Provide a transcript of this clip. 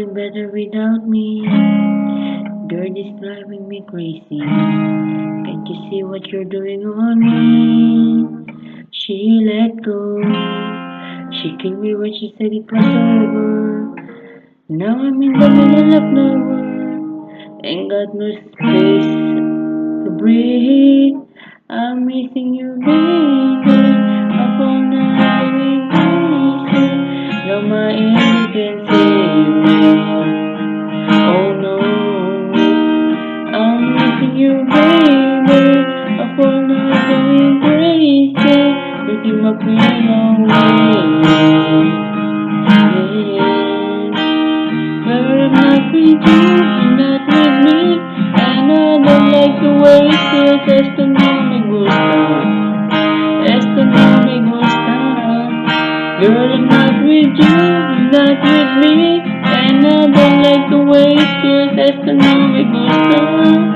feeling better without me. Girl, this driving me crazy. Can't you see what you're doing on me? She let go. She killed me when she said it was over. Now I'm in the middle of nowhere. Ain't got no space to breathe. I'm missing you, baby. Up all night with me. Now my enemy can save me. Oh no, I'm missing you, baby. Up all night going crazy. Taking my pain away. But I'm not with you, you're not with me. And I don't like the way it feels. Esto no me gusta. Esto no me gusta. Girl, I'm not with you, you're not with me. And I don't like the way it feels. Esto no me gusta.